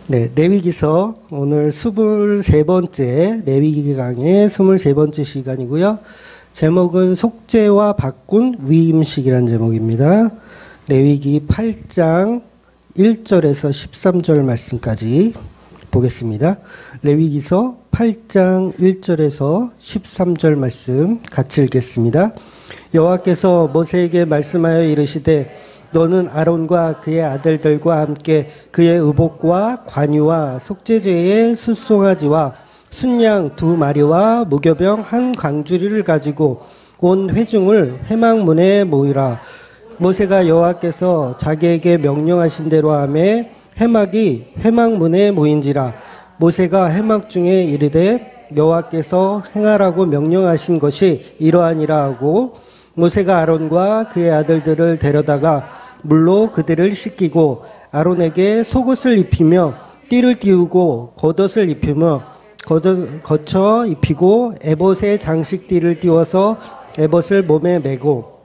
네, 레위기서 오늘 23번째 레위기 강의 23번째 시간이고요. 제목은 속죄와 바꾼 위임식이라는 제목입니다. 레위기 8장 1절에서 13절 말씀까지 보겠습니다. 레위기서 8장 1절에서 13절 말씀 같이 읽겠습니다. 여호와께서 모세에게 말씀하여 이르시되 너는 아론과 그의 아들들과 함께 그의 의복과 관유와 속죄제의 숫송아지와 순양 2마리와 무교병 1광주리를 가지고 온 회중을 회막문에 모이라. 모세가 여호와께서 자기에게 명령하신 대로 하매 회막이 회막문에 모인지라. 모세가 회막 중에 이르되 여호와께서 행하라고 명령하신 것이 이러하니라 하고 모세가 아론과 그의 아들들을 데려다가 물로 그들을 씻기고 아론에게 속옷을 입히며 띠를 띄우고 겉옷을 입히며 거쳐 입히고 에봇에 장식띠를 띄워서 에봇을 몸에 메고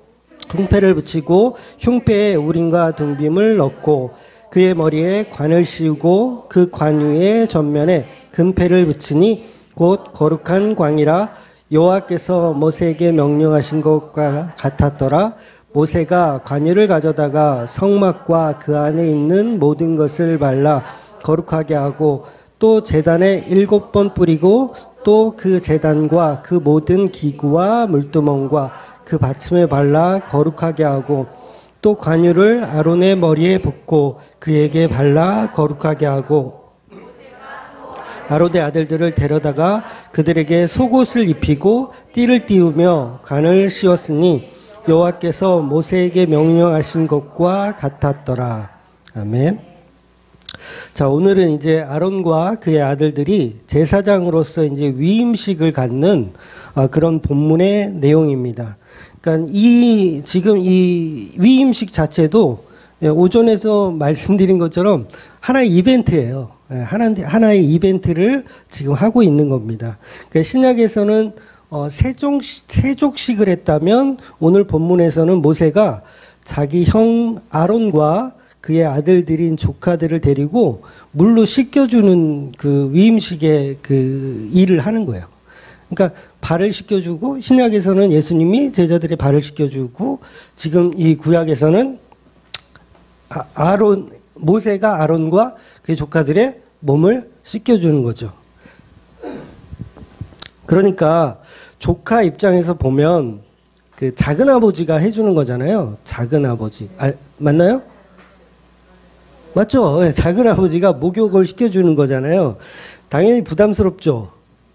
흉패를 붙이고 흉패에 우림과 둥빔을 넣고 그의 머리에 관을 씌우고 그 관 위에 전면에 금패를 붙이니 곧 거룩한 광이라. 여호와께서 모세에게 명령하신 것과 같았더라. 모세가 관유를 가져다가 성막과 그 안에 있는 모든 것을 발라 거룩하게 하고 또 제단에 7번 뿌리고 또 그 제단과 그 모든 기구와 물두멍과 그 받침에 발라 거룩하게 하고 또 관유를 아론의 머리에 붓고 그에게 발라 거룩하게 하고 아론의 아들들을 데려다가 그들에게 속옷을 입히고 띠를 띄우며 관을 씌웠으니 여호와께서 모세에게 명령하신 것과 같았더라. 아멘. 자, 오늘은 이제 아론과 그의 아들들이 제사장으로서 이제 위임식을 갖는 그런 본문의 내용입니다. 그러니까 지금 이 위임식 자체도 오전에서 말씀드린 것처럼 하나의 이벤트예요. 하나의 이벤트를 지금 하고 있는 겁니다. 그러니까 신약에서는 세족식을 했다면 오늘 본문에서는 모세가 자기 형 아론과 그의 아들들인 조카들을 데리고 물로 씻겨주는 그 위임식의 그 일을 하는 거예요. 그러니까 발을 씻겨주고 신약에서는 예수님이 제자들의 발을 씻겨주고 지금 이 구약에서는 모세가 아론과 그의 조카들의 몸을 씻겨주는 거죠. 그러니까 조카 입장에서 보면 그 작은 아버지가 해주는 거잖아요. 작은 아버지. 맞나요? 맞죠? 네, 작은 아버지가 목욕을 시켜주는 거잖아요. 당연히 부담스럽죠.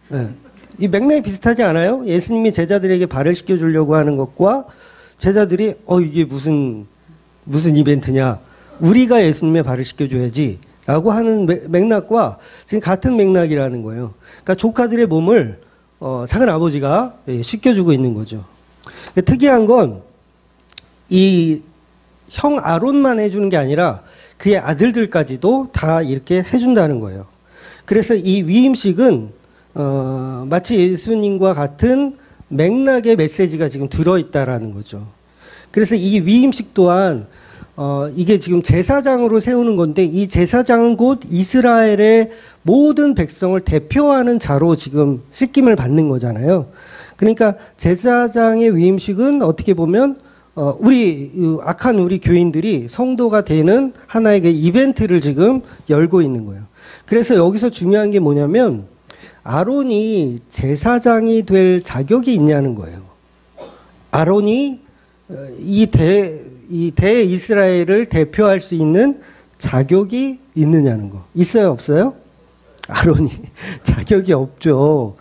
네. 이 맥락이 비슷하지 않아요? 예수님이 제자들에게 발을 씻겨주려고 하는 것과 제자들이 이게 무슨 이벤트냐. 우리가 예수님의 발을 씻겨줘야지. 라고 하는 맥락과 지금 같은 맥락이라는 거예요. 그러니까 조카들의 몸을 작은 아버지가 씻겨주고 있는 거죠. 특이한 건 이 형 아론만 해주는 게 아니라 그의 아들들까지도 다 이렇게 해준다는 거예요. 그래서 이 위임식은 마치 예수님과 같은 맥락의 메시지가 지금 들어있다라는 거죠. 그래서 이 위임식 또한 이게 지금 제사장으로 세우는 건데 이 제사장은 곧 이스라엘의 모든 백성을 대표하는 자로 지금 씻김을 받는 거잖아요. 그러니까 제사장의 위임식은 어떻게 보면 악한 우리 교인들이 성도가 되는 하나의 그 이벤트를 지금 열고 있는 거예요. 그래서 여기서 중요한 게 뭐냐면 아론이 제사장이 될 자격이 있냐는 거예요. 아론이 이 대이스라엘을 대표할 수 있는 자격이 있느냐는 거. 있어요, 없어요? 아론이 자격이 없죠.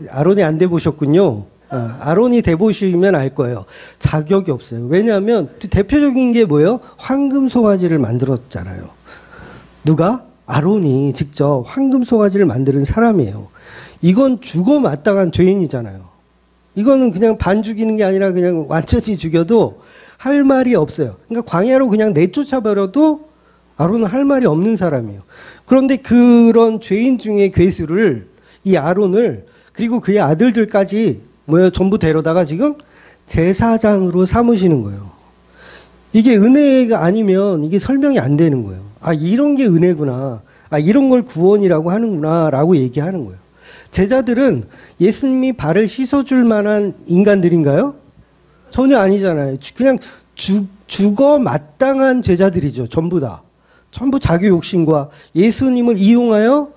아론이 안 돼보셨군요. 아론이 돼보시면 알 거예요. 자격이 없어요. 왜냐하면 대표적인 게 뭐예요? 황금 송아지를 만들었잖아요. 누가? 아론이 직접 황금 송아지를 만드는 사람이에요. 이건 죽어 마땅한 죄인이잖아요. 이거는 그냥 반 죽이는 게 아니라 그냥 완전히 죽여도 할 말이 없어요. 그러니까 광야로 그냥 내쫓아버려도 아론은 할 말이 없는 사람이에요. 그런데 그런 죄인 중에 괴수를 이 아론을 그리고 그의 아들들까지 전부 데려다가 지금 제사장으로 삼으시는 거예요. 이게 은혜가 아니면 이게 설명이 안 되는 거예요. 이런 게 은혜구나. 아, 이런 걸 구원이라고 하는구나라고 얘기하는 거예요. 제자들은 예수님이 발을 씻어줄 만한 인간들인가요? 전혀 아니잖아요. 그냥 죽어 마땅한 제자들이죠. 전부 다. 전부 자기 욕심과 예수님을 이용하여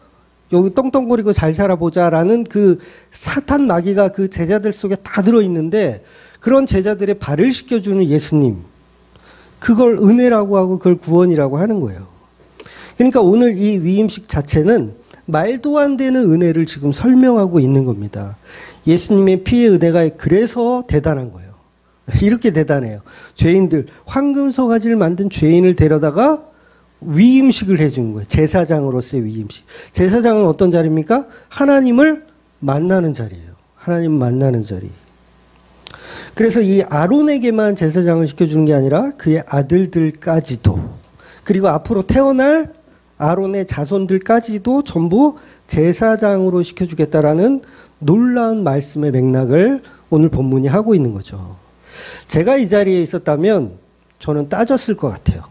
여기 떵떵거리고 잘 살아보자라는 그 사탄 마귀가 그 제자들 속에 다 들어있는데 그런 제자들의 발을 씻겨주는 예수님. 그걸 은혜라고 하고 그걸 구원이라고 하는 거예요. 그러니까 오늘 이 위임식 자체는 말도 안 되는 은혜를 지금 설명하고 있는 겁니다. 예수님의 피의 은혜가 그래서 대단한 거예요. 이렇게 대단해요. 죄인들, 황금소가지를 만든 죄인을 데려다가 위임식을 해준 거예요. 제사장으로서의 위임식. 제사장은 어떤 자리입니까? 하나님을 만나는 자리예요. 하나님 만나는 자리. 그래서 이 아론에게만 제사장을 시켜주는 게 아니라 그의 아들들까지도, 그리고 앞으로 태어날 아론의 자손들까지도 전부 제사장으로 시켜주겠다라는 놀라운 말씀의 맥락을 오늘 본문이 하고 있는 거죠. 제가 이 자리에 있었다면 저는 따졌을 것 같아요.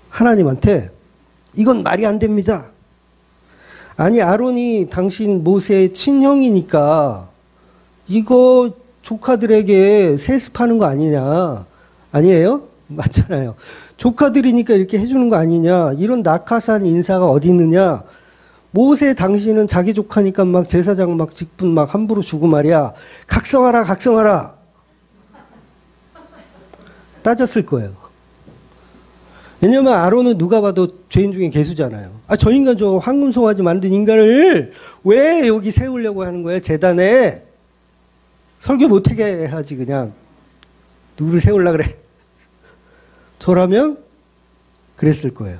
하나님한테 이건 말이 안 됩니다. 아니, 아론이 당신 모세의 친형이니까 이거 조카들에게 세습하는 거 아니냐. 아니에요? 맞잖아요. 조카들이니까 이렇게 해주는 거 아니냐. 이런 낙하산 인사가 어디 있느냐. 모세 당신은 자기 조카니까 막 제사장 막 직분 막 함부로 주고 말이야. 각성하라, 각성하라. 따졌을 거예요. 왜냐면 아론은 누가 봐도 죄인 중에 괴수잖아요. 아, 저 인간 저 황금송아지 만든 인간을 왜 여기 세우려고 하는 거예요? 재단에. 설교 못하게 하지 그냥. 누구를 세우려고 그래. 저라면 그랬을 거예요.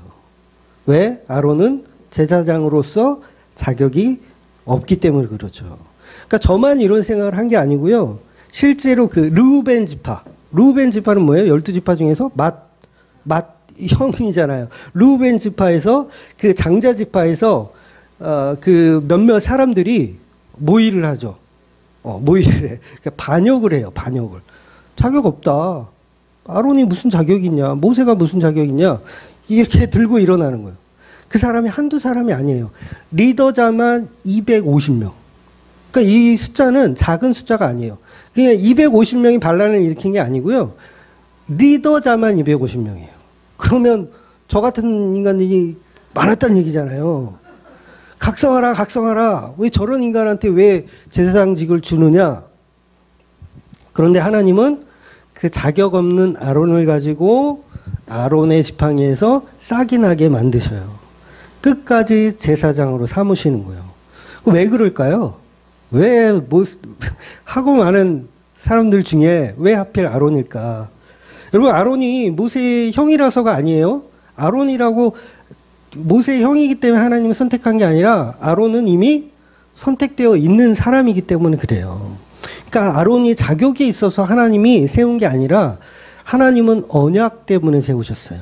왜? 아론은 제사장으로서 자격이 없기 때문에 그렇죠. 그러니까 저만 이런 생각을 한 게 아니고요. 실제로 그 르우벤 지파. 르우벤 지파는 뭐예요? 12지파 중에서 형이잖아요. 르우벤 지파에서 그 장자 지파에서 그 몇몇 사람들이 모의를 하죠. 모의를 해. 그러니까 반역을 해요. 반역을. 자격 없다. 아론이 무슨 자격이 있냐. 모세가 무슨 자격이 있냐. 이렇게 들고 일어나는 거예요. 그 사람이 한두 사람이 아니에요. 리더자만 250명. 그러니까 이 숫자는 작은 숫자가 아니에요. 그냥 250명이 반란을 일으킨 게 아니고요. 리더자만 250명이에요. 그러면 저 같은 인간들이 많았다는 얘기잖아요. 각성하라, 각성하라. 왜 저런 인간한테 왜 제사장직을 주느냐? 그런데 하나님은 그 자격 없는 아론을 가지고 아론의 지팡이에서 싹이 나게 만드셔요. 끝까지 제사장으로 삼으시는 거예요. 왜 그럴까요? 왜 하고 많은 사람들 중에 왜 하필 아론일까? 여러분, 아론이 모세의 형이라서가 아니에요. 아론이라고 모세의 형이기 때문에 하나님이 선택한 게 아니라 아론은 이미 선택되어 있는 사람이기 때문에 그래요. 그러니까 아론이 자격이 있어서 하나님이 세운 게 아니라 하나님은 언약 때문에 세우셨어요.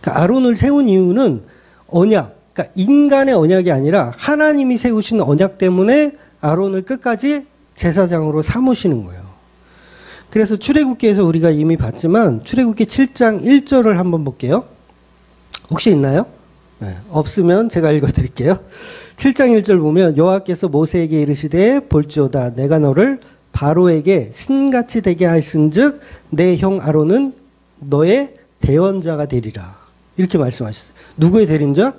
그러니까 아론을 세운 이유는 언약, 그러니까 인간의 언약이 아니라 하나님이 세우신 언약 때문에 아론을 끝까지 제사장으로 삼으시는 거예요. 그래서 출애굽기에서 우리가 이미 봤지만 출애굽기 7장 1절을 한번 볼게요. 혹시 있나요? 네, 없으면 제가 읽어드릴게요. 7장 1절 보면 여호와께서 모세에게 이르시되 볼지어다 내가 너를 바로에게 신같이 되게 하신즉 내 형 아론은 너의 대언자가 되리라. 이렇게 말씀하셨어요. 누구의 대리자?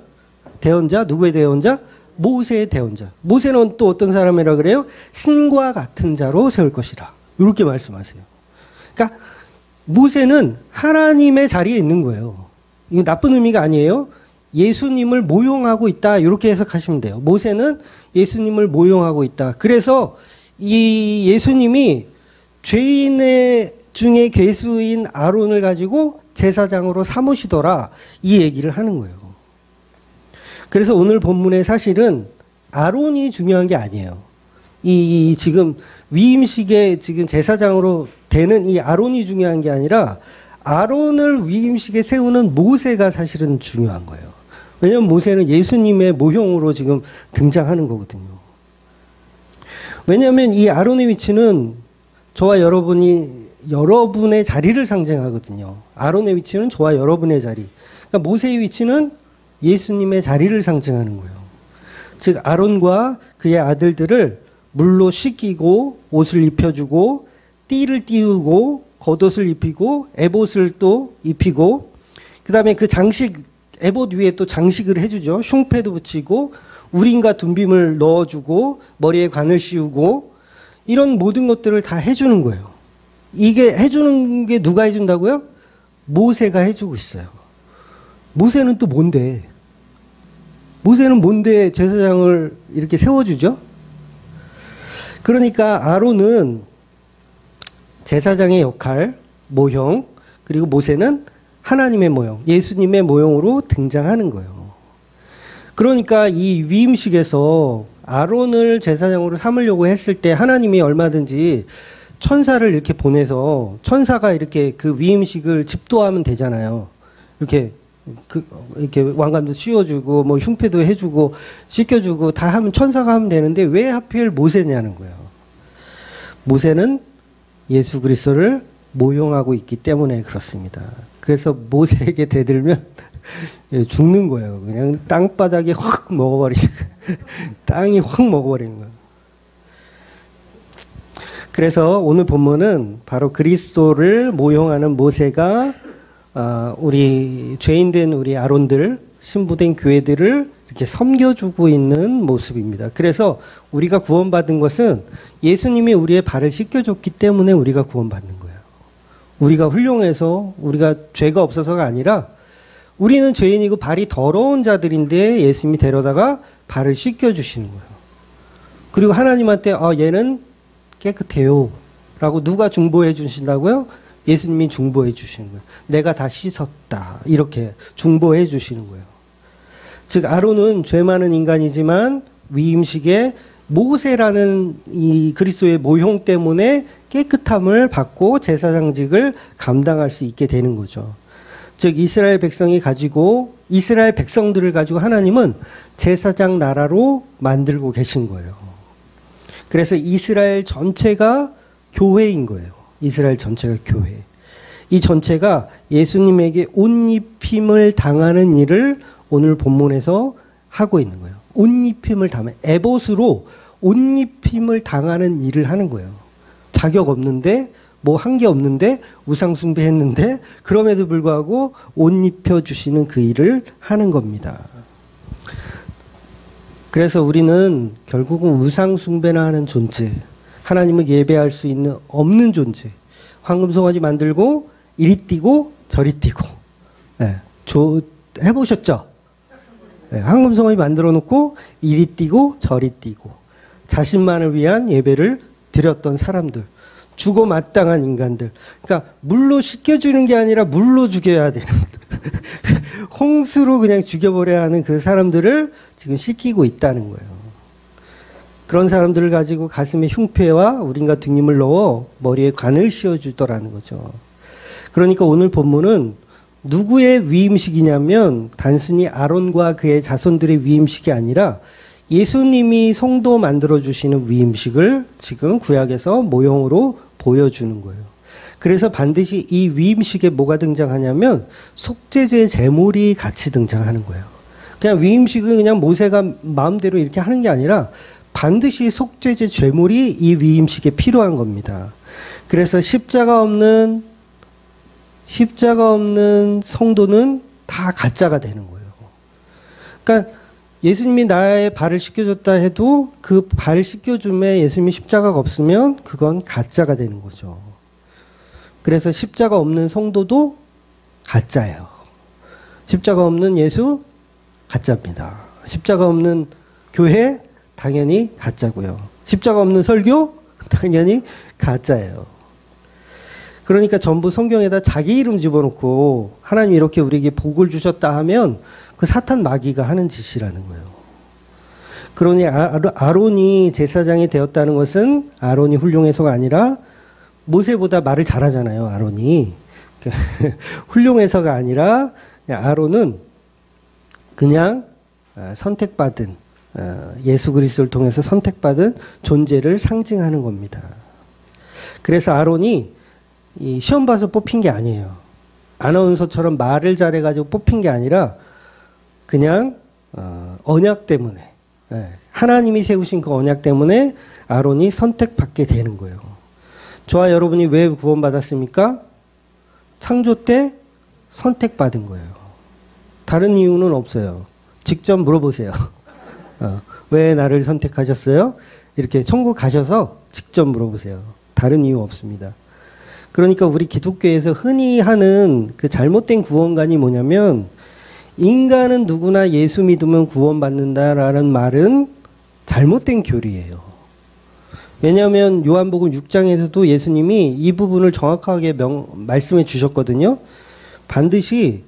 대언자? 누구의 대언자? 모세의 대언자. 모세는 또 어떤 사람이라 그래요? 신과 같은 자로 세울 것이라. 이렇게 말씀하세요. 그러니까 모세는 하나님의 자리에 있는 거예요. 이거 나쁜 의미가 아니에요. 예수님을 모용하고 있다. 이렇게 해석하시면 돼요. 모세는 예수님을 모용하고 있다. 그래서 이 예수님이 죄인의 중에 괴수인 아론을 가지고 제사장으로 삼으시더라. 이 얘기를 하는 거예요. 그래서 오늘 본문의 사실은 아론이 중요한 게 아니에요. 이 지금 위임식에 지금 제사장으로 되는 이 아론이 중요한 게 아니라 아론을 위임식에 세우는 모세가 사실은 중요한 거예요. 왜냐하면 모세는 예수님의 모형으로 지금 등장하는 거거든요. 왜냐하면 이 아론의 위치는 저와 여러분의 자리를 상징하거든요. 아론의 위치는 저와 여러분의 자리. 그러니까 모세의 위치는 예수님의 자리를 상징하는 거예요. 즉 아론과 그의 아들들을 물로 씻기고 옷을 입혀주고 띠를 띄우고 겉옷을 입히고 에봇을 또 입히고 그 다음에 그 장식 에봇 위에 또 장식을 해주죠. 흉패도 붙이고 우림과 둠빔을 넣어주고 머리에 관을 씌우고 이런 모든 것들을 다 해주는 거예요. 이게 해주는 게 누가 해준다고요? 모세가 해주고 있어요. 모세는 또 뭔데? 모세는 뭔데 제사장을 이렇게 세워주죠? 그러니까 아론은 제사장의 역할, 모형, 그리고 모세는 하나님의 모형, 예수님의 모형으로 등장하는 거예요. 그러니까 이 위임식에서 아론을 제사장으로 삼으려고 했을 때 하나님이 얼마든지 천사를 이렇게 보내서 천사가 이렇게 그 위임식을 집도하면 되잖아요. 이렇게 이렇게 왕관도 씌워주고 뭐 흉패도 해주고 씻겨주고 다 하면 천사가 하면 되는데 왜 하필 모세냐는 거예요. 모세는 예수 그리스도를 모형하고 있기 때문에 그렇습니다. 그래서 모세에게 대들면 죽는 거예요. 그냥 땅바닥에 확 먹어버리죠. 땅이 확 먹어버리는 거예요. 그래서 오늘 본문은 바로 그리스도를 모형하는 모세가 우리 죄인된 우리 아론들, 신부된 교회들을 이렇게 섬겨주고 있는 모습입니다. 그래서 우리가 구원받은 것은 예수님이 우리의 발을 씻겨줬기 때문에 우리가 구원받는 거예요. 우리가 훌륭해서 우리가 죄가 없어서가 아니라 우리는 죄인이고 발이 더러운 자들인데 예수님이 데려다가 발을 씻겨주시는 거예요. 그리고 하나님한테 얘는 깨끗해요 라고 누가 중보해 주신다고요? 예수님이 중보해 주시는 거예요. 내가 다 씻었다 이렇게 중보해 주시는 거예요. 즉 아론은 죄 많은 인간이지만 위임식에 모세라는 이 그리스도의 모형 때문에 깨끗함을 받고 제사장직을 감당할 수 있게 되는 거죠. 즉 이스라엘 백성이 가지고 이스라엘 백성들을 가지고 하나님은 제사장 나라로 만들고 계신 거예요. 그래서 이스라엘 전체가 교회인 거예요. 이스라엘 전체가 교회. 이 전체가 예수님에게 옷 입힘을 당하는 일을 오늘 본문에서 하고 있는 거예요. 옷 입힘을 당하는, 에봇으로 옷 입힘을 당하는 일을 하는 거예요. 자격 없는데 뭐 한 게 없는데 우상 숭배했는데 그럼에도 불구하고 옷 입혀주시는 그 일을 하는 겁니다. 그래서 우리는 결국은 우상 숭배나 하는 존재, 하나님을 예배할 수 있는 없는 존재, 황금 송아지 만들고 이리 뛰고 저리 뛰고, 네, 해보셨죠? 네, 황금 송아지 만들어 놓고 이리 뛰고 저리 뛰고 자신만을 위한 예배를 드렸던 사람들, 주고 마땅한 인간들. 그러니까 물로 씻겨주는 게 아니라 물로 죽여야 되는 홍수로 그냥 죽여버려야 하는 그 사람들을 지금 씻기고 있다는 거예요. 그런 사람들을 가지고 가슴에 흉패와 우린과 등림을 넣어 머리에 관을 씌워주더라는 거죠. 그러니까 오늘 본문은 누구의 위임식이냐면 단순히 아론과 그의 자손들의 위임식이 아니라 예수님이 성도 만들어주시는 위임식을 지금 구약에서 모형으로 보여주는 거예요. 그래서 반드시 이 위임식에 뭐가 등장하냐면 속죄제 제물이 같이 등장하는 거예요. 그냥 위임식은 그냥 모세가 마음대로 이렇게 하는 게 아니라 반드시 속죄제 제물이 이 위임식에 필요한 겁니다. 그래서 십자가 없는 성도는 다 가짜가 되는 거예요. 그러니까 예수님이 나의 발을 씻겨줬다 해도 그 발 씻겨줌에 예수님이 십자가가 없으면 그건 가짜가 되는 거죠. 그래서 십자가 없는 성도도 가짜예요. 십자가 없는 예수 가짜입니다. 십자가 없는 교회 당연히 가짜고요. 십자가 없는 설교 당연히 가짜예요. 그러니까 전부 성경에다 자기 이름 집어넣고 하나님 이렇게 우리에게 복을 주셨다 하면 그 사탄 마귀가 하는 짓이라는 거예요. 그러니 아론이 제사장이 되었다는 것은 아론이 훌륭해서가 아니라 모세보다 말을 잘하잖아요. 아론이. 훌륭해서가 아니라 아론은 그냥 선택받은 예수 그리스도를 통해서 선택받은 존재를 상징하는 겁니다. 그래서 아론이 시험 봐서 뽑힌 게 아니에요. 아나운서처럼 말을 잘해가지고 뽑힌 게 아니라 그냥 언약 때문에, 하나님이 세우신 그 언약 때문에 아론이 선택받게 되는 거예요. 저와 여러분이 왜 구원받았습니까? 창조 때 선택받은 거예요. 다른 이유는 없어요. 직접 물어보세요. 왜 나를 선택하셨어요? 이렇게 천국 가셔서 직접 물어보세요. 다른 이유 없습니다. 그러니까 우리 기독교에서 흔히 하는 그 잘못된 구원관이 뭐냐면, 인간은 누구나 예수 믿으면 구원받는다라는 말은 잘못된 교리예요. 왜냐하면 요한복음 6장에서도 예수님이 이 부분을 정확하게 말씀해 주셨거든요. 반드시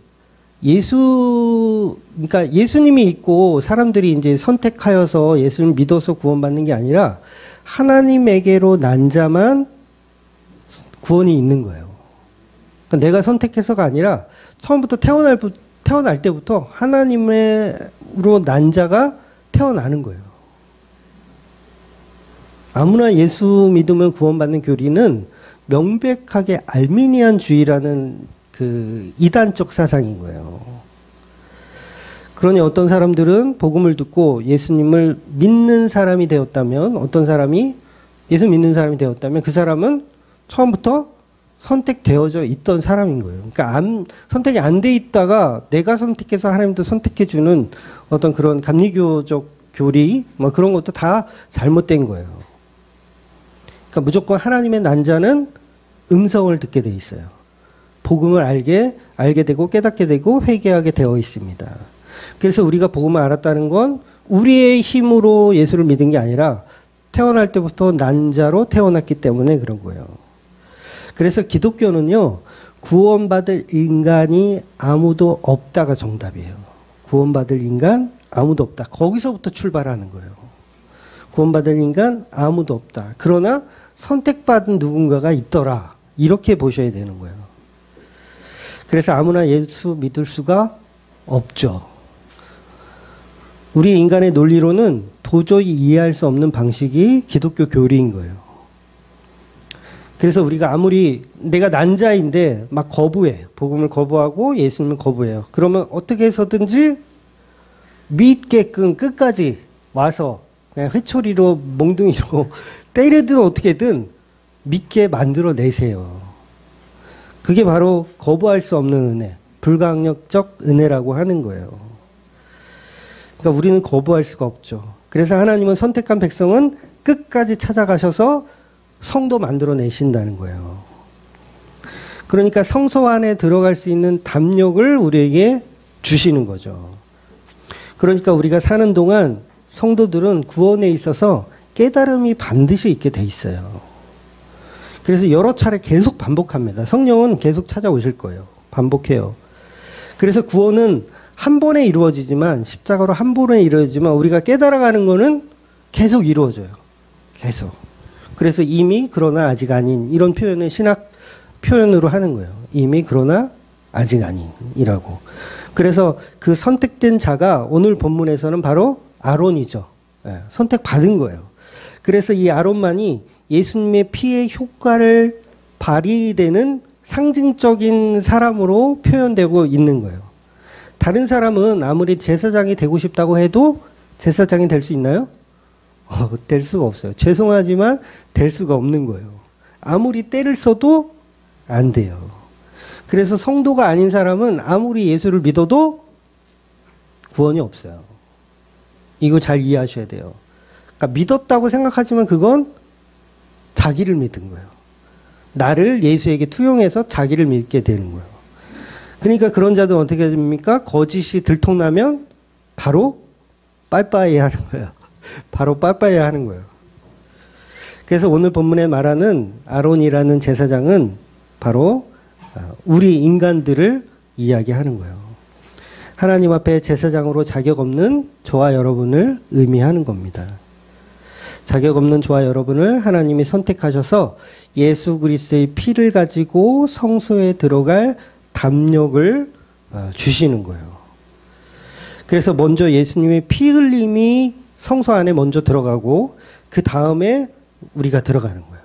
그러니까 예수님이 있고 사람들이 이제 선택하여서 예수를 믿어서 구원받는 게 아니라 하나님에게로 난 자만 구원이 있는 거예요. 그러니까 내가 선택해서가 아니라 처음부터 태어날 때부터 하나님으로 난 자가 태어나는 거예요. 아무나 예수 믿으면 구원받는 교리는 명백하게 알미니안주의라는 그 이단적 사상인 거예요. 그러니 어떤 사람들은 복음을 듣고 예수님을 믿는 사람이 되었다면, 어떤 사람이 예수 믿는 사람이 되었다면 그 사람은 처음부터 선택되어져 있던 사람인 거예요. 그러니까 선택이 안 돼 있다가 내가 선택해서 하나님도 선택해주는 어떤 그런 감리교적 교리, 뭐 그런 것도 다 잘못된 거예요. 그러니까 무조건 하나님의 난 자는 음성을 듣게 돼 있어요. 복음을 알게 되고 깨닫게 되고 회개하게 되어 있습니다. 그래서 우리가 복음을 알았다는 건 우리의 힘으로 예수를 믿은 게 아니라 태어날 때부터 난 자로 태어났기 때문에 그런 거예요. 그래서 기독교는요, 구원받을 인간이 아무도 없다가 정답이에요. 구원받을 인간 아무도 없다. 거기서부터 출발하는 거예요. 구원받을 인간 아무도 없다. 그러나 선택받은 누군가가 있더라. 이렇게 보셔야 되는 거예요. 그래서 아무나 예수 믿을 수가 없죠. 우리 인간의 논리로는 도저히 이해할 수 없는 방식이 기독교 교리인 거예요. 그래서 우리가 아무리 내가 난자인데 막 거부해. 복음을 거부하고 예수님을 거부해요. 그러면 어떻게 해서든지 믿게끔 끝까지 와서 그냥 회초리로 몽둥이로 때리든 어떻게든 믿게 만들어내세요. 그게 바로 거부할 수 없는 은혜, 불가항력적 은혜라고 하는 거예요. 그러니까 우리는 거부할 수가 없죠. 그래서 하나님은 선택한 백성은 끝까지 찾아가셔서 성도 만들어내신다는 거예요. 그러니까 성소 안에 들어갈 수 있는 담력을 우리에게 주시는 거죠. 그러니까 우리가 사는 동안 성도들은 구원에 있어서 깨달음이 반드시 있게 돼 있어요. 그래서 여러 차례 계속 반복합니다. 성령은 계속 찾아오실 거예요. 반복해요. 그래서 구원은 한 번에 이루어지지만, 십자가로 한 번에 이루어지지만 우리가 깨달아가는 거는 계속 이루어져요. 계속. 그래서 이미 그러나 아직 아닌, 이런 표현을 신학 표현으로 하는 거예요. 이미 그러나 아직 아닌이라고. 그래서 그 선택된 자가 오늘 본문에서는 바로 아론이죠. 선택받은 거예요. 그래서 이 아론만이 예수님의 피의 효과를 발휘되는 상징적인 사람으로 표현되고 있는 거예요. 다른 사람은 아무리 제사장이 되고 싶다고 해도 제사장이 될 수 있나요? 될 수가 없어요. 죄송하지만 될 수가 없는 거예요. 아무리 때를 써도 안 돼요. 그래서 성도가 아닌 사람은 아무리 예수를 믿어도 구원이 없어요. 이거 잘 이해하셔야 돼요. 그러니까 믿었다고 생각하지만 그건 자기를 믿은 거예요. 나를 예수에게 투영해서 자기를 믿게 되는 거예요. 그러니까 그런 자들은 어떻게 됩니까? 거짓이 들통나면 바로 빠이빠이 하는 거예요. 바로 빠이빠이 하는 거예요. 그래서 오늘 본문에 말하는 아론이라는 제사장은 바로 우리 인간들을 이야기하는 거예요. 하나님 앞에 제사장으로 자격 없는 저와 여러분을 의미하는 겁니다. 자격 없는 저와 여러분을 하나님이 선택하셔서 예수 그리스도의 피를 가지고 성소에 들어갈 담력을 주시는 거예요. 그래서 먼저 예수님의 피 흘림이 성소 안에 먼저 들어가고 그 다음에 우리가 들어가는 거예요.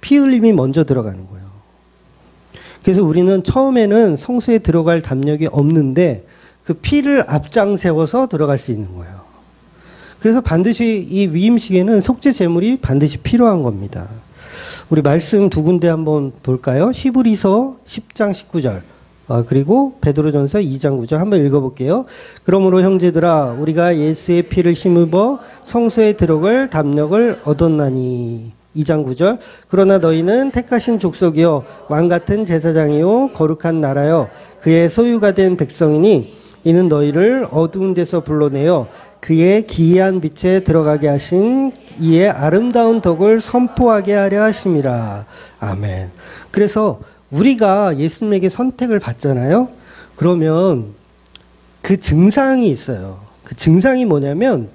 피 흘림이 먼저 들어가는 거예요. 그래서 우리는 처음에는 성소에 들어갈 담력이 없는데 그 피를 앞장 세워서 들어갈 수 있는 거예요. 그래서 반드시 이 위임식에는 속죄 제물이 반드시 필요한 겁니다. 우리 말씀 두 군데 한번 볼까요? 히브리서 10장 19절. 그리고 베드로전서 2장 9절 한번 읽어볼게요. 그러므로 형제들아 우리가 예수의 피를 힘입어 성소에 들어갈 담력을 얻었나니. 2장 9절. 그러나 너희는 택하신 족속이요 왕같은 제사장이요 거룩한 나라요 그의 소유가 된 백성이니 이는 너희를 어두운 데서 불러내어 그의 기이한 빛에 들어가게 하신 이의 아름다운 덕을 선포하게 하려 하심이라. 아멘. 그래서 우리가 예수님에게 선택을 받잖아요. 그러면 그 증상이 있어요. 그 증상이 뭐냐면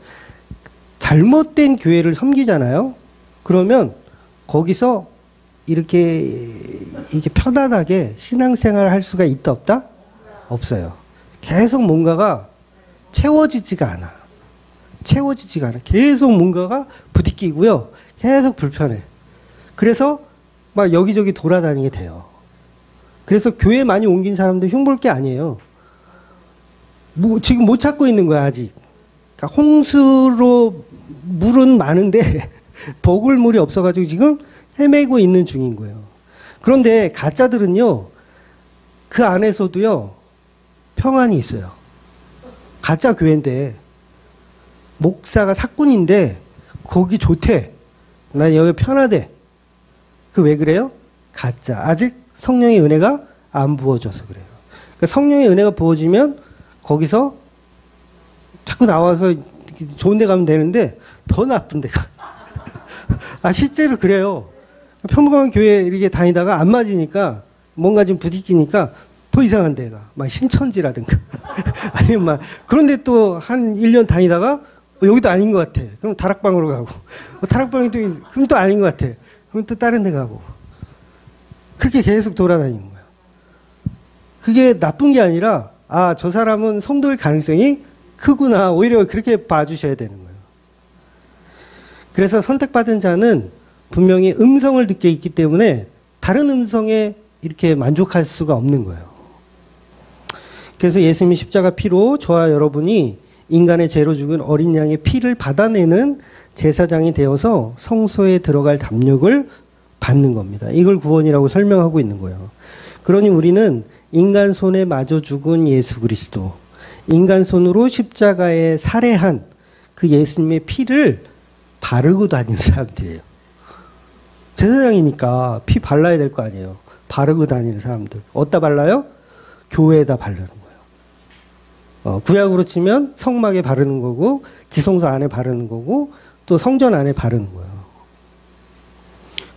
잘못된 교회를 섬기잖아요. 그러면 거기서 이렇게 편안하게 신앙생활을 할 수가 있다 없다? 없어요. 계속 뭔가가 채워지지가 않아. 계속 뭔가가 부딪히고요. 계속 불편해. 그래서 막 여기저기 돌아다니게 돼요. 그래서 교회 많이 옮긴 사람들 흉볼 게 아니에요. 지금 못 찾고 있는 거야, 아직. 그러니까 홍수로 물은 많은데 버글물이 없어가지고 지금 헤매고 있는 중인 거예요. 그런데 가짜들은요, 그 안에서도요, 평안이 있어요. 가짜 교회인데, 목사가 사꾼인데, 거기 좋대. 나 여기 편하대. 그 왜 그래요? 가짜. 아직 성령의 은혜가 안 부어져서 그래요. 그러니까 성령의 은혜가 부어지면 거기서 자꾸 나와서 좋은 데 가면 되는데 더 나쁜 데가. 실제로 그래요. 평범한 교회 이렇게 다니다가 안 맞으니까 뭔가 좀 부딪히니까 더 이상한 데가. 막 신천지라든가. 아니면 막 그런데 또 한 1년 다니다가 여기도 아닌 것 같아. 그럼 다락방으로 가고. 다락방이 또, 그럼 또 아닌 것 같아. 그럼 또 다른 데 가고. 그렇게 계속 돌아다니는 거야. 그게 나쁜 게 아니라, 저 사람은 성도일 가능성이 크구나. 오히려 그렇게 봐주셔야 되는 거예요. 그래서 선택받은 자는 분명히 음성을 듣게 있기 때문에 다른 음성에 이렇게 만족할 수가 없는 거예요. 그래서 예수님이 십자가 피로 저와 여러분이 인간의 죄로 죽은 어린 양의 피를 받아내는 제사장이 되어서 성소에 들어갈 담력을 받는 겁니다. 이걸 구원이라고 설명하고 있는 거예요. 그러니 우리는 인간 손에 마저 죽은 예수 그리스도, 인간 손으로 십자가에 살해한 그 예수님의 피를 바르고 다니는 사람들이에요. 제사장이니까 피 발라야 될 거 아니에요. 바르고 다니는 사람들. 어디다 발라요? 교회에다 바르는 거예요. 구약으로 치면 성막에 바르는 거고, 지성소 안에 바르는 거고, 또 성전 안에 바르는 거예요.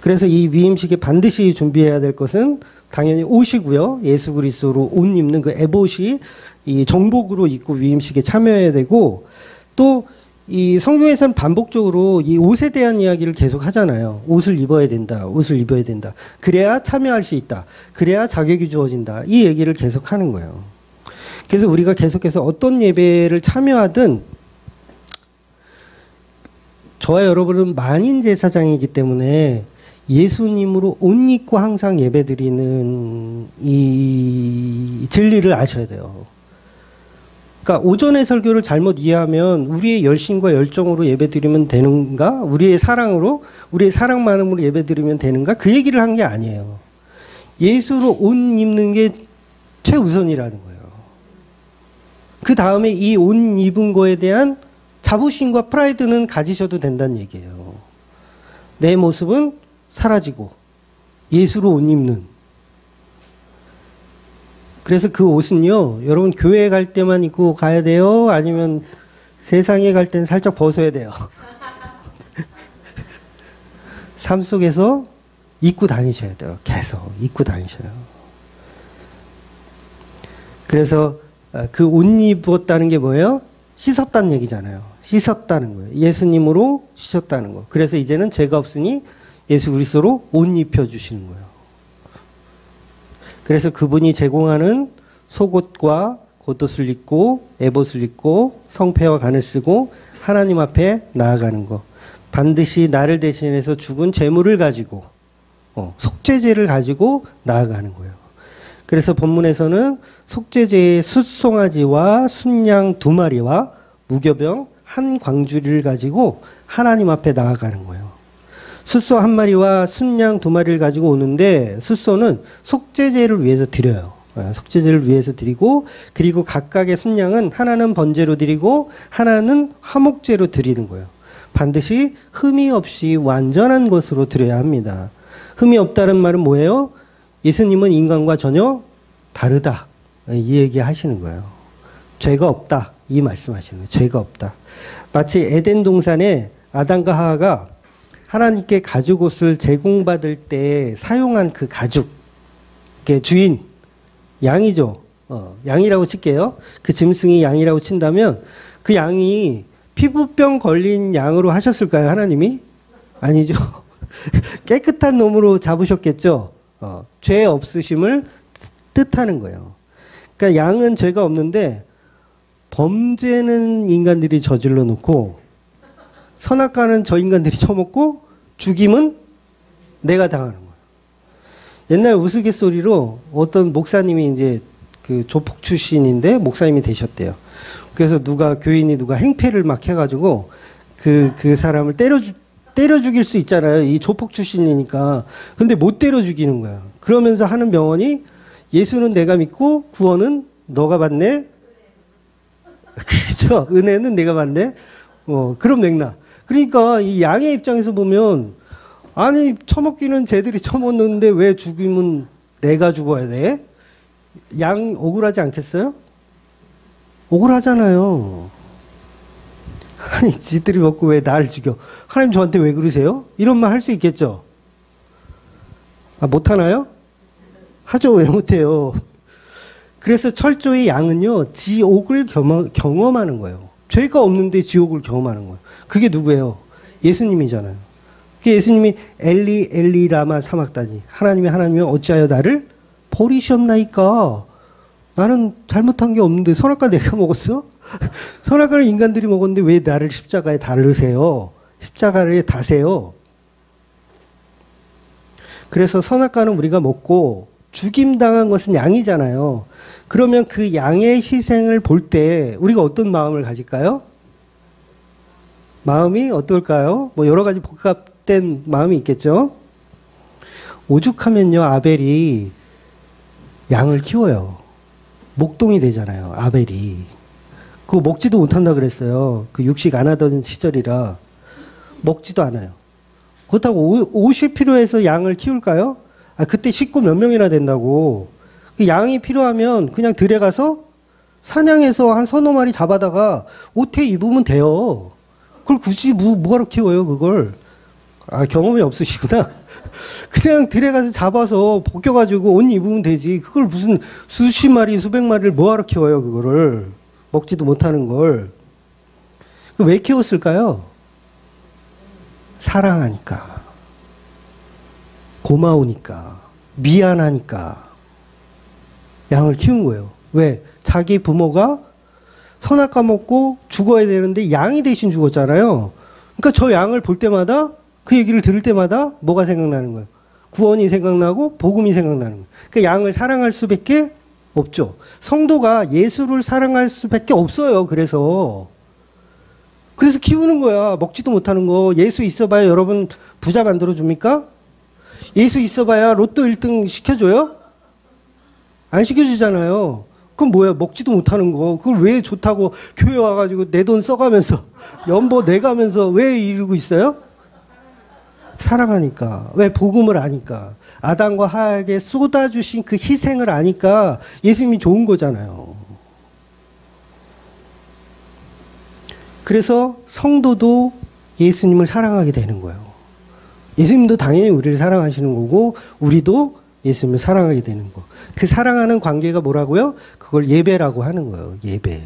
그래서 이 위임식에 반드시 준비해야 될 것은 당연히 옷이고요. 예수 그리스도로 옷 입는 그 에봇이 이 정복으로 입고 위임식에 참여해야 되고, 또 이 성경에서는 반복적으로 이 옷에 대한 이야기를 계속 하잖아요. 옷을 입어야 된다. 옷을 입어야 된다. 그래야 참여할 수 있다. 그래야 자격이 주어진다. 이 얘기를 계속 하는 거예요. 그래서 우리가 계속해서 어떤 예배를 참여하든 저와 여러분은 만인 제사장이기 때문에 예수님으로 옷 입고 항상 예배드리는 이 진리를 아셔야 돼요. 그러니까 오전의 설교를 잘못 이해하면 우리의 열심과 열정으로 예배드리면 되는가? 우리의 사랑으로, 우리의 사랑만으로 예배드리면 되는가? 그 얘기를 한 게 아니에요. 예수로 옷 입는 게 최우선이라는 거예요. 그 다음에 이 옷 입은 거에 대한 자부심과 프라이드는 가지셔도 된다는 얘기예요. 내 모습은 사라지고 예수로 옷 입는. 그래서 그 옷은요, 여러분 교회에 갈 때만 입고 가야 돼요? 아니면 세상에 갈 때는 살짝 벗어야 돼요? 삶 속에서 입고 다니셔야 돼요. 계속 입고 다니셔요. 그래서 그 옷 입었다는 게 뭐예요? 씻었다는 얘기잖아요. 씻었다는 거예요. 예수님으로 씻었다는 거. 그래서 이제는 죄가 없으니 예수 그리스도로 옷 입혀주시는 거예요. 그래서 그분이 제공하는 속옷과 겉옷을 입고 에봇을 입고 성패와 간을 쓰고 하나님 앞에 나아가는 것. 반드시 나를 대신해서 죽은 제물을 가지고 속죄제를 가지고 나아가는 거예요. 그래서 본문에서는 속죄제의 숫송아지와 순양 2마리와 무교병 한 광주리를 가지고 하나님 앞에 나아가는 거예요. 숫소 1마리와 순양 2마리를 가지고 오는데 숫소는 속죄제를 위해서 드려요. 속죄제를 위해서 드리고, 그리고 각각의 순양은 하나는 번제로 드리고 하나는 화목제로 드리는 거예요. 반드시 흠이 없이 완전한 것으로 드려야 합니다. 흠이 없다는 말은 뭐예요? 예수님은 인간과 전혀 다르다, 이 얘기 하시는 거예요. 죄가 없다, 이 말씀하시는 거예요. 죄가 없다. 마치 에덴 동산에 아담과 하와가 하나님께 가죽옷을 제공받을 때 사용한 그 가죽, 주인 양이죠. 양이라고 칠게요. 그 짐승이 양이라고 친다면 그 양이 피부병 걸린 양으로 하셨을까요, 하나님이? 아니죠. 깨끗한 놈으로 잡으셨겠죠. 죄 없으심을 뜻하는 거예요. 그러니까 양은 죄가 없는데 범죄는 인간들이 저질러 놓고 선악과는 저 인간들이 처먹고 죽임은 내가 당하는 거예요. 옛날 우스갯소리로 어떤 목사님이 이제 그 조폭 출신인데 목사님이 되셨대요. 그래서 교인이 누가 행패를 막 해가지고 그 사람을 때려 죽일 수 있잖아요. 이 조폭 출신이니까. 근데 못 때려 죽이는 거야. 그러면서 하는 명언이 예수는 내가 믿고 구원은 너가 받네. 그죠? 은혜는 내가 받네. 그런 맥락. 그러니까 이 양의 입장에서 보면 아니 처먹기는 쟤들이 처먹는데 왜 죽이면 내가 죽어야 돼? 양 억울하지 않겠어요? 억울하잖아요. 아니 지들이 먹고 왜 나를 죽여? 하나님 저한테 왜 그러세요? 이런 말 할 수 있겠죠? 못하나요? 하죠. 왜 못해요? 그래서 철저히 양은요 지옥을 경험하는 거예요. 죄가 없는데 지옥을 경험하는 거예요. 그게 누구예요? 예수님이잖아요. 그게 예수님이 엘리 엘리 라마 사막다니, 하나님이 어찌하여 나를 버리셨나이까. 나는 잘못한 게 없는데 선악과 내가 먹었어? 선악과는 인간들이 먹었는데 왜 나를 십자가에 달으세요? 십자가를 다세요? 그래서 선악과는 우리가 먹고 죽임당한 것은 양이잖아요. 그러면 그 양의 희생을 볼 때 우리가 어떤 마음을 가질까요? 마음이 어떨까요? 여러 가지 복합된 마음이 있겠죠? 오죽하면요, 아벨이 양을 키워요. 목동이 되잖아요, 아벨이. 그거 먹지도 못한다 그랬어요. 그 육식 안 하던 시절이라. 먹지도 않아요. 그렇다고 옷이 필요해서 양을 키울까요? 그때 식구 몇 명이나 된다고. 그 양이 필요하면 그냥 들에 가서 사냥해서 한 서너 마리 잡아다가 옷에 입으면 돼요. 그걸 굳이 뭐하러 키워요, 그걸? 경험이 없으시구나. 그냥 들에 가서 잡아서 벗겨가지고 옷 입으면 되지. 그걸 무슨 수십 마리, 수백 마리를 뭐하러 키워요, 그거를. 먹지도 못하는 걸. 왜 키웠을까요? 사랑하니까. 고마우니까. 미안하니까. 양을 키운 거예요. 왜? 자기 부모가 선악과 먹고 죽어야 되는데 양이 대신 죽었잖아요. 그러니까 저 양을 볼 때마다, 그 얘기를 들을 때마다 뭐가 생각나는 거예요? 구원이 생각나고 복음이 생각나는 거예요. 그러니까 양을 사랑할 수밖에 없죠. 성도가 예수를 사랑할 수밖에 없어요. 그래서 키우는 거야. 먹지도 못하는 거. 예수 있어봐야 여러분 부자 만들어줍니까? 예수 있어봐야 로또 1등 시켜줘요? 안 시켜주잖아요. 그럼 뭐야? 먹지도 못하는 거. 그걸 왜 좋다고 교회 와가지고 내 돈 써가면서 연보 내가면서 왜 이러고 있어요? 사랑하니까. 왜? 복음을 아니까. 아담과 하와에게 쏟아주신 그 희생을 아니까 예수님이 좋은 거잖아요. 그래서 성도도 예수님을 사랑하게 되는 거예요. 예수님도 당연히 우리를 사랑하시는 거고 우리도 예수님을 사랑하게 되는 거. 그 사랑하는 관계가 뭐라고요? 그걸 예배라고 하는 거예요. 예배.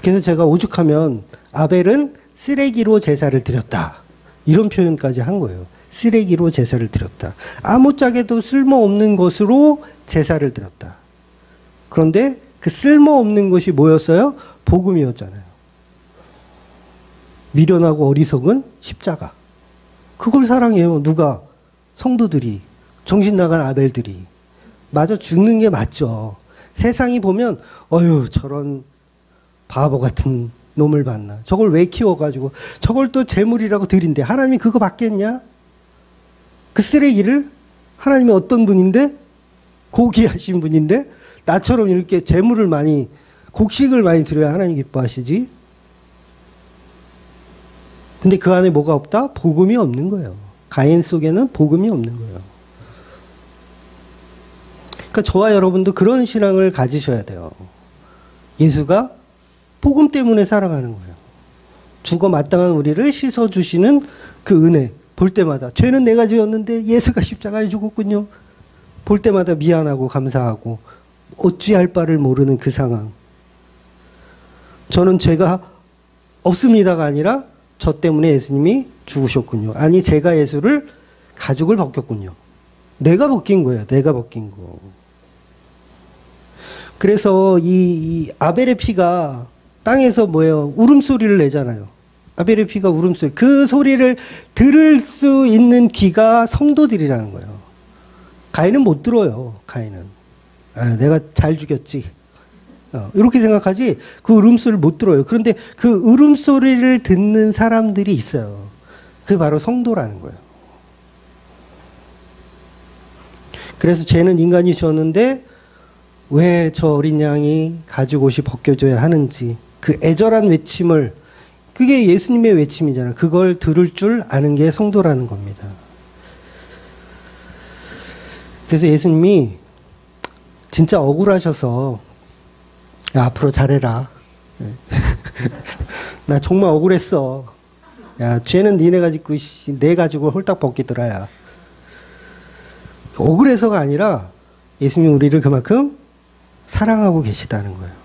그래서 제가 오죽하면 아벨은 쓰레기로 제사를 드렸다. 이런 표현까지 한 거예요. 쓰레기로 제사를 드렸다. 아무짝에도 쓸모없는 것으로 제사를 드렸다. 그런데 그 쓸모없는 것이 뭐였어요? 복음이었잖아요. 미련하고 어리석은 십자가. 그걸 사랑해요. 누가? 성도들이. 정신 나간 아벨들이. 맞아 죽는 게 맞죠. 세상이 보면 어휴 저런 바보 같은 놈을 봤나. 저걸 왜 키워가지고 저걸 또 재물이라고 드린대. 하나님이 그거 받겠냐? 그 쓰레기를? 하나님이 어떤 분인데? 고귀하신 분인데? 나처럼 이렇게 재물을 많이 곡식을 많이 드려야 하나님 기뻐하시지. 근데 그 안에 뭐가 없다? 복음이 없는 거예요. 가인 속에는 복음이 없는 거예요. 그러니까 저와 여러분도 그런 신앙을 가지셔야 돼요. 예수가 복음 때문에 살아가는 거예요. 죽어 마땅한 우리를 씻어주시는 그 은혜. 볼 때마다 죄는 내가 지었는데 예수가 십자가에 죽었군요. 볼 때마다 미안하고 감사하고 어찌할 바를 모르는 그 상황. 저는 죄가 없습니다가 아니라 저 때문에 예수님이 죽으셨군요. 아니 제가 예수를 가죽을 벗겼군요. 내가 벗긴 거예요. 내가 벗긴 거. 그래서 이 아벨의 피가 땅에서 뭐예요? 울음소리를 내잖아요. 아벨의 피가 울음소리. 그 소리를 들을 수 있는 귀가 성도들이라는 거예요. 가인은 못 들어요. 가인은. 아, 내가 잘 죽였지. 이렇게 생각하지 그 울음소리를 못 들어요. 그런데 그 울음소리를 듣는 사람들이 있어요. 그게 바로 성도라는 거예요. 그래서 죄는 인간이 지었는데 왜 저 어린 양이 가죽옷이 벗겨져야 하는지 그 애절한 외침을 그게 예수님의 외침이잖아요. 그걸 들을 줄 아는 게 성도라는 겁니다. 그래서 예수님이 진짜 억울하셔서 야, 앞으로 잘해라. 나 정말 억울했어. 야, 죄는 니네가 짓고 내 가지고 홀딱 벗기더라. 야. 억울해서가 아니라 예수님이 우리를 그만큼 사랑하고 계시다는 거예요.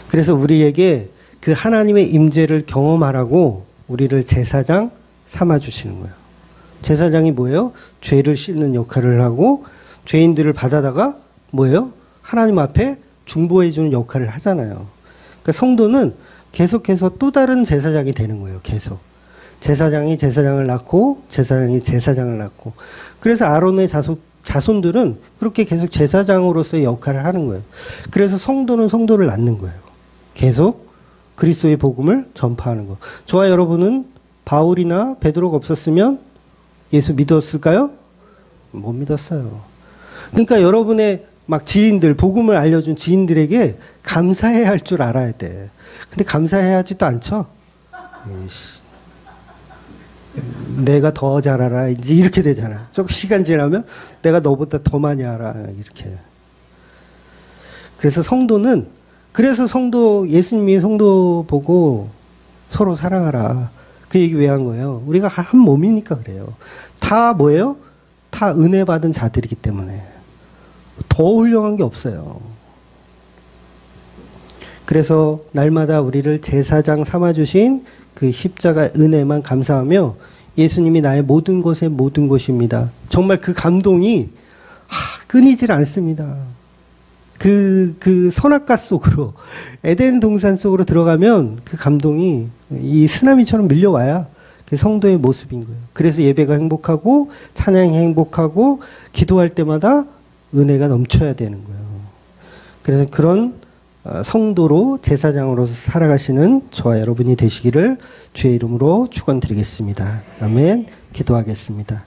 그래서 우리에게 그 하나님의 임재를 경험하라고 우리를 제사장 삼아주시는 거예요. 제사장이 뭐예요? 죄를 씻는 역할을 하고 죄인들을 받아다가 뭐예요? 하나님 앞에 중보해주는 역할을 하잖아요. 그러니까 성도는 계속해서 또 다른 제사장이 되는 거예요. 계속. 제사장이 제사장을 낳고 제사장이 제사장을 낳고 그래서 아론의 자손들은 그렇게 계속 제사장으로서의 역할을 하는 거예요. 그래서 성도는 성도를 낳는 거예요. 계속 그리스도의 복음을 전파하는 거. 저와 여러분은 바울이나 베드로가 없었으면 예수 믿었을까요? 못 믿었어요. 그러니까 여러분의 막 지인들, 복음을 알려준 지인들에게 감사해야 할 줄 알아야 돼. 근데 감사해야 하지도 않죠? 내가 더 잘 알아. 이제 이렇게 되잖아. 좀 시간 지나면 내가 너보다 더 많이 알아. 이렇게. 그래서 예수님이 성도 보고 서로 사랑하라. 그 얘기 왜 한 거예요? 우리가 한 몸이니까 그래요. 다 뭐예요? 다 은혜 받은 자들이기 때문에. 더 훌륭한 게 없어요. 그래서 날마다 우리를 제사장 삼아주신 그 십자가 은혜만 감사하며 예수님이 나의 모든 것의 모든 것입니다. 정말 그 감동이 끊이질 않습니다. 그 선악과 속으로 에덴 동산 속으로 들어가면 그 감동이 이 쓰나미처럼 밀려와야 그 성도의 모습인 거예요. 그래서 예배가 행복하고 찬양이 행복하고 기도할 때마다 은혜가 넘쳐야 되는 거예요. 그래서 그런 성도로 제사장으로서 살아가시는 저와 여러분이 되시기를 주의 이름으로 축원드리겠습니다. 아멘. 기도하겠습니다.